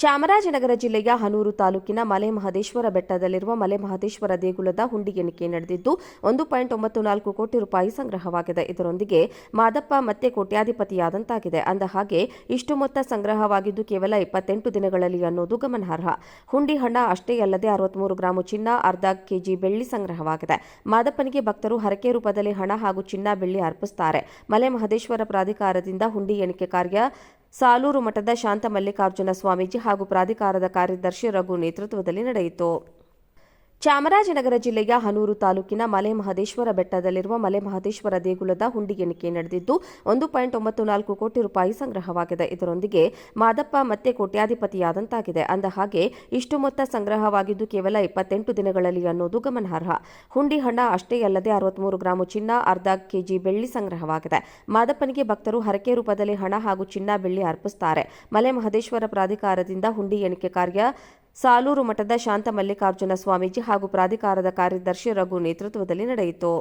ಚಾಮರಾಜನಗರ ಜಿಲ್ಲೆಯ ಹನೂರು ತಾಲೂಕಿನ ಮಲೆ ಮಹದೇಶ್ವರ ಬೆಟ್ಟದಲ್ಲಿರುವ ಮಲೆ ಮಹದೇಶ್ವರ ದೇಗುಲದ ಹುಂಡಿ ಎಣಿಕೆ ನಡೆದಿದ್ದು 1.94 ಕೋಟಿ ರೂಪಾಯಿ ಸಂಗ್ರಹವಾಗಿದೆ. ಇದರೊಂದಿಗೆ ಮಾದಪ್ಪ ಮತ್ತೆ ಕೋಟ್ಯಾಧಿಪತಿಯಾದಂತಾಗಿದೆ. ಅಂದಹಾಗೆ ಇಷ್ಟು ಮೊತ್ತ ಸಂಗ್ರಹವಾಗಿದ್ದು ಕೇವಲ 28 ದಿನಗಳಲ್ಲಿ ಅನ್ನೋದು ಗಮನಾರ್ಹ. ಹುಂಡಿ ಹಣ ಅಷ್ಟೇ ಅಲ್ಲದೆ 63 ಗ್ರಾಂ ಚಿನ್ನ, ಅರ್ಧ ಕೆಜಿ ಬೆಳ್ಳಿ ಸಂಗ್ರಹವಾಗಿದೆ. ಮಾದಪ್ಪನಿಗೆ ಭಕ್ತರು ಹರಕೆ ರೂಪದಲ್ಲಿ ಹಣ ಹಾಗೂ ಚಿನ್ನ, ಬೆಳ್ಳಿ ಅರ್ಪಿಸುತ್ತಾರೆ. ಮಲೆ ಮಹದೇಶ್ವರ ಪ್ರಾಧಿಕಾರದಿಂದ ಹುಂಡಿ ಎಣಿಕೆ ಕಾರ್ಯ ಸಾಲೂರು ಮಠದ ಶಾಂತ ಮಲ್ಲಿಕಾರ್ಜುನ ಸ್ವಾಮೀಜಿ ಹಾಗೂ ಪ್ರಾಧಿಕಾರದ ಕಾರ್ಯದರ್ಶಿ ರಘು ನೇತೃತ್ವದಲ್ಲಿ ನಡೆಯಿತು. ಚಾಮರಾಜನಗರ ಜಿಲ್ಲೆಯ ಹನೂರು ತಾಲೂಕಿನ ಮಲೆ ಮಹದೇಶ್ವರ ಬೆಟ್ಟದಲ್ಲಿರುವ ಮಲೆ ಮಹದೇಶ್ವರ ದೇಗುಲದ ಹುಂಡಿ ಎಣಿಕೆ ನಡೆದಿದ್ದು 1.94 ಕೋಟಿ ರೂಪಾಯಿ ಸಂಗ್ರಹವಾಗಿದೆ. ಇದರೊಂದಿಗೆ ಮಾದಪ್ಪ ಮತ್ತೆ ಕೋಟ್ಯಾಧಿಪತಿಯಾದಂತಾಗಿದೆ. ಅಂದಹಾಗೆ ಇಷ್ಟು ಮೊತ್ತ ಸಂಗ್ರಹವಾಗಿದ್ದು ಕೇವಲ 28 ದಿನಗಳಲ್ಲಿ ಅನ್ನೋದು ಗಮನಾರ್ಹ. ಹುಂಡಿ ಹಣ ಅಷ್ಟೇ ಅಲ್ಲದೆ 63 ಗ್ರಾಂ ಚಿನ್ನ, ಅರ್ಧ ಕೆಜಿ ಬೆಳ್ಳಿ ಸಂಗ್ರಹವಾಗಿದೆ. ಮಾದಪ್ಪನಿಗೆ ಭಕ್ತರು ಹರಕೆ ರೂಪದಲ್ಲಿ ಹಣ ಹಾಗೂ ಚಿನ್ನ, ಬೆಳ್ಳಿ ಅರ್ಪಿಸುತ್ತಾರೆ. ಮಲೆ ಮಹದೇಶ್ವರ ಪ್ರಾಧಿಕಾರದಿಂದ ಹುಂಡಿ ಎಣಿಕೆ ಕಾರ್ಯ ಸಾಲೂರು ಮಠದ ಶಾಂತ ಮಲ್ಲಿಕಾರ್ಜುನ ಸ್ವಾಮೀಜಿ ಹಾಗೂ ಪ್ರಾಧಿಕಾರದ ಕಾರ್ಯದರ್ಶಿ ರಘು ನೇತೃತ್ವದಲ್ಲಿ ನಡೆಯಿತು.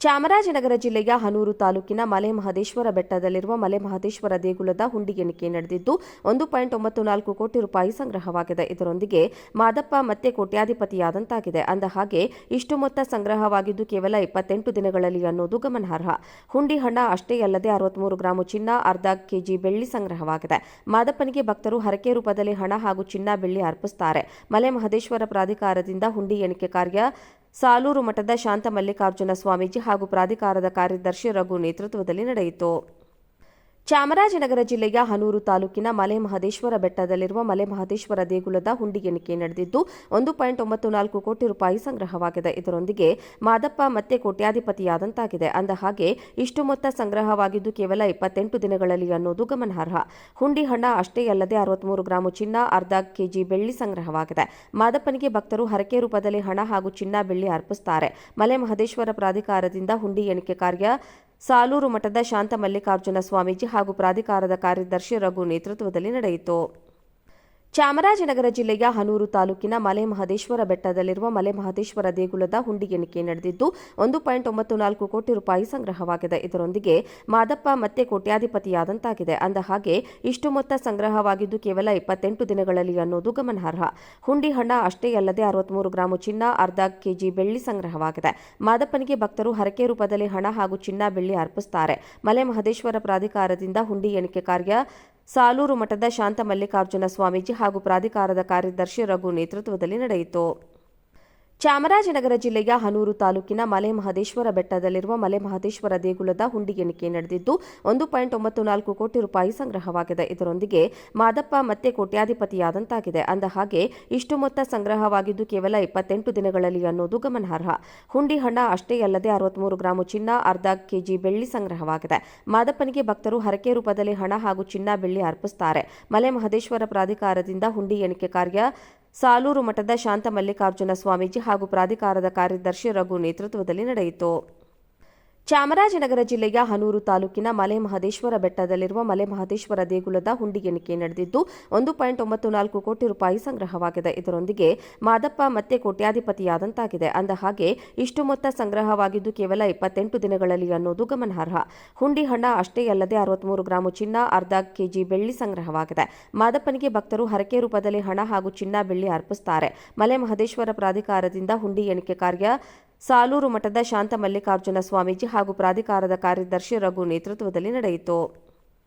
ಚಾಮರಾಜನಗರ ಜಿಲ್ಲೆಯ ಹನೂರು ತಾಲೂಕಿನ ಮಲೆ ಮಹದೇಶ್ವರ ಬೆಟ್ಟದಲ್ಲಿರುವ ಮಲೆ ಮಹದೇಶ್ವರ ದೇಗುಲದ ಹುಂಡಿ ಎಣಿಕೆ ನಡೆದಿದ್ದು 1.94 ಕೋಟಿ ರೂಪಾಯಿ ಸಂಗ್ರಹವಾಗಿದೆ. ಇದರೊಂದಿಗೆ ಮಾದಪ್ಪ ಮತ್ತೆ ಕೋಟ್ಯಾಧಿಪತಿಯಾದಂತಾಗಿದೆ. ಅಂದಹಾಗೆ ಇಷ್ಟು ಮೊತ್ತ ಸಂಗ್ರಹವಾಗಿದ್ದು ಕೇವಲ 28 ದಿನಗಳಲ್ಲಿ ಅನ್ನೋದು ಗಮನಾರ್ಹ. ಹುಂಡಿ ಹಣ ಅಷ್ಟೇ ಅಲ್ಲದೆ 63 ಗ್ರಾಂ ಚಿನ್ನ, ಅರ್ಧ ಕೆಜಿ ಬೆಳ್ಳಿ ಸಂಗ್ರಹವಾಗಿದೆ. ಮಾದಪ್ಪನಿಗೆ ಭಕ್ತರು ಹರಕೆ ರೂಪದಲ್ಲಿ ಹಣ ಹಾಗೂ ಚಿನ್ನ, ಬೆಳ್ಳಿ ಅರ್ಪಿಸುತ್ತಾರೆ. ಮಲೆ ಮಹದೇಶ್ವರ ಪ್ರಾಧಿಕಾರದಿಂದ ಹುಂಡಿ ಎಣಿಕೆ ಕಾರ್ಯ ಸಾಲೂರು ಮಠದ ಶಾಂತ ಮಲ್ಲಿಕಾರ್ಜುನ ಸ್ವಾಮೀಜಿ ಹಾಗೂ ಪ್ರಾಧಿಕಾರದ ಕಾರ್ಯದರ್ಶಿ ರಘು ನೇತೃತ್ವದಲ್ಲಿ ನಡೆಯಿತು. ಚಾಮರಾಜನಗರ ಜಿಲ್ಲೆಯ ಹನೂರು ತಾಲೂಕಿನ ಮಲೆ ಮಹದೇಶ್ವರ ಬೆಟ್ಟದಲ್ಲಿರುವ ಮಲೆ ಮಹದೇಶ್ವರ ದೇಗುಲದ ಹುಂಡಿ ಎಣಿಕೆ ನಡೆದಿದ್ದು 1.94 ಕೋಟಿ ರೂಪಾಯಿ ಸಂಗ್ರಹವಾಗಿದೆ. ಇದರೊಂದಿಗೆ ಮಾದಪ್ಪ ಮತ್ತೆ ಕೋಟ್ಯಾಧಿಪತಿಯಾದಂತಾಗಿದೆ. ಅಂದಹಾಗೆ ಇಷ್ಟು ಮೊತ್ತ ಸಂಗ್ರಹವಾಗಿದ್ದು ಕೇವಲ 28 ದಿನಗಳಲ್ಲಿ ಅನ್ನೋದು ಗಮನಾರ್ಹ. ಹುಂಡಿ ಹಣ ಅಷ್ಟೇ ಅಲ್ಲದೆ 63 ಗ್ರಾಂ ಚಿನ್ನ, ಅರ್ಧ ಕೆಜಿ ಬೆಳ್ಳಿ ಸಂಗ್ರಹವಾಗಿದೆ. ಮಾದಪ್ಪನಿಗೆ ಭಕ್ತರು ಹರಕೆ ರೂಪದಲ್ಲಿ ಹಣ ಹಾಗೂ ಚಿನ್ನ, ಬೆಳ್ಳಿ ಅರ್ಪಿಸುತ್ತಾರೆ. ಮಲೆ ಮಹದೇಶ್ವರ ಪ್ರಾಧಿಕಾರದಿಂದ ಹುಂಡಿ ಎಣಿಕೆ ಕಾರ್ಯ ಸಾಲೂರು ಮಠದ ಶಾಂತ ಮಲ್ಲಿಕಾರ್ಜುನ ಸ್ವಾಮೀಜಿ ಹಾಗೂ ಪ್ರಾಧಿಕಾರದ ಕಾರ್ಯದರ್ಶಿ ರಘು ನೇತೃತ್ವದಲ್ಲಿ ನಡೆಯಿತು. ಚಾಮರಾಜನಗರ ಜಿಲ್ಲೆಯ ಹನೂರು ತಾಲೂಕಿನ ಮಲೆ ಮಹದೇಶ್ವರ ಬೆಟ್ಟದಲ್ಲಿರುವ ಮಲೆ ಮಹದೇಶ್ವರ ದೇಗುಲದ ಹುಂಡಿ ಎಣಿಕೆ ನಡೆದಿದ್ದು 1.94 ಕೋಟಿ ರೂಪಾಯಿ ಸಂಗ್ರಹವಾಗಿದೆ. ಇದರೊಂದಿಗೆ ಮಾದಪ್ಪ ಮತ್ತೆ ಕೋಟ್ಯಾಧಿಪತಿಯಾದಂತಾಗಿದೆ. ಅಂದಹಾಗೆ ಇಷ್ಟು ಮೊತ್ತ ಸಂಗ್ರಹವಾಗಿದ್ದು ಕೇವಲ 28 ದಿನಗಳಲ್ಲಿ ಅನ್ನೋದು ಗಮನಾರ್ಹ. ಹುಂಡಿ ಹಣ ಅಷ್ಟೇ ಅಲ್ಲದೆ 63 ಗ್ರಾಂ ಚಿನ್ನ, ಅರ್ಧ ಕೆಜಿ ಬೆಳ್ಳಿ ಸಂಗ್ರಹವಾಗಿದೆ. ಮಾದಪ್ಪನಿಗೆ ಭಕ್ತರು ಹರಕೆ ರೂಪದಲ್ಲಿ ಹಣ ಹಾಗೂ ಚಿನ್ನ, ಬೆಳ್ಳಿ ಅರ್ಪಿಸುತ್ತಾರೆ. ಮಲೆ ಮಹದೇಶ್ವರ ಪ್ರಾಧಿಕಾರದಿಂದ ಹುಂಡಿ ಎಣಿಕೆ ಕಾರ್ಯ ಸಾಲೂರು ಮಠದ ಶಾಂತ ಮಲ್ಲಿಕಾರ್ಜುನ ಸ್ವಾಮೀಜಿ ಹಾಗೂ ಪ್ರಾಧಿಕಾರದ ಕಾರ್ಯದರ್ಶಿ ರಘು ನೇತೃತ್ವದಲ್ಲಿ ನಡೆಯಿತು. ಚಾಮರಾಜನಗರ ಜಿಲ್ಲೆಯ ಹನೂರು ತಾಲೂಕಿನ ಮಲೆ ಮಹದೇಶ್ವರ ಬೆಟ್ಟದಲ್ಲಿರುವ ಮಲೆ ಮಹದೇಶ್ವರ ದೇಗುಲದ ಹುಂಡಿ ಎಣಿಕೆ ನಡೆದಿದ್ದು 1.94 ಕೋಟಿ ರೂಪಾಯಿ ಸಂಗ್ರಹವಾಗಿದೆ. ಇದರೊಂದಿಗೆ ಮಾದಪ್ಪ ಮತ್ತೆ ಕೋಟ್ಯಾಧಿಪತಿಯಾದಂತಾಗಿದೆ. ಅಂದಹಾಗೆ ಇಷ್ಟು ಮೊತ್ತ ಸಂಗ್ರಹವಾಗಿದ್ದು ಕೇವಲ 28 ದಿನಗಳಲ್ಲಿ ಅನ್ನೋದು ಗಮನಾರ್ಹ. ಹುಂಡಿ ಹಣ ಅಷ್ಟೇ ಅಲ್ಲದೆ 63 ಗ್ರಾಂ ಚಿನ್ನ, ಅರ್ಧ ಕೆಜಿ ಬೆಳ್ಳಿ ಸಂಗ್ರಹವಾಗಿದೆ. ಮಾದಪ್ಪನಿಗೆ ಭಕ್ತರು ಹರಕೆ ರೂಪದಲ್ಲಿ ಹಣ ಹಾಗೂ ಚಿನ್ನ, ಬೆಳ್ಳಿ ಅರ್ಪಿಸುತ್ತಾರೆ. ಮಲೆ ಮಹದೇಶ್ವರ ಪ್ರಾಧಿಕಾರದಿಂದ ಹುಂಡಿ ಎಣಿಕೆ ಕಾರ್ಯ ಸಾಲೂರು ಮಠದ ಶಾಂತ ಮಲ್ಲಿಕಾರ್ಜುನ ಸ್ವಾಮೀಜಿ ಹಾಗೂ ಪ್ರಾಧಿಕಾರದ ಕಾರ್ಯದರ್ಶಿ ರಘು ನೇತೃತ್ವದಲ್ಲಿ ನಡೆಯಿತು. ಚಾಮರಾಜನಗರ ಜಿಲ್ಲೆಯ ಹನೂರು ತಾಲೂಕಿನ ಮಲೆ ಮಹದೇಶ್ವರ ಬೆಟ್ಟದಲ್ಲಿರುವ ಮಲೆ ಮಹದೇಶ್ವರ ದೇಗುಲದ ಹುಂಡಿ ಎಣಿಕೆ ನಡೆದಿದ್ದು 1.94 ಕೋಟಿ ರೂಪಾಯಿ ಸಂಗ್ರಹವಾಗಿದೆ. ಇದರೊಂದಿಗೆ ಮಾದಪ್ಪ ಮತ್ತೆ ಕೋಟ್ಯಾಧಿಪತಿಯಾದಂತಾಗಿದೆ. ಅಂದಹಾಗೆ ಇಷ್ಟು ಮೊತ್ತ ಸಂಗ್ರಹವಾಗಿದ್ದು ಕೇವಲ 28 ದಿನಗಳಲ್ಲಿ ಅನ್ನೋದು ಗಮನಾರ್ಹ. ಹುಂಡಿ ಹಣ ಅಷ್ಟೇ ಅಲ್ಲದೆ 63 ಗ್ರಾಂ ಚಿನ್ನ, ಅರ್ಧ ಕೆಜಿ ಬೆಳ್ಳಿ ಸಂಗ್ರಹವಾಗಿದೆ. ಮಾದಪ್ಪನಿಗೆ ಭಕ್ತರು ಹರಕೆ ರೂಪದಲ್ಲಿ ಹಣ ಹಾಗೂ ಚಿನ್ನ, ಬೆಳ್ಳಿ ಅರ್ಪಿಸುತ್ತಾರೆ. ಮಲೆ ಮಹದೇಶ್ವರ ಪ್ರಾಧಿಕಾರದಿಂದ ಹುಂಡಿ ಎಣಿಕೆ ಕಾರ್ಯ ಸಾಲೂರು ಮಠದ ಶಾಂತ ಮಲ್ಲಿಕಾರ್ಜುನ ಸ್ವಾಮೀಜಿ ಹಾಗೂ ಪ್ರಾಧಿಕಾರದ ಕಾರ್ಯದರ್ಶಿ ರಘು ನೇತೃತ್ವದಲ್ಲಿ ನಡೆಯಿತು.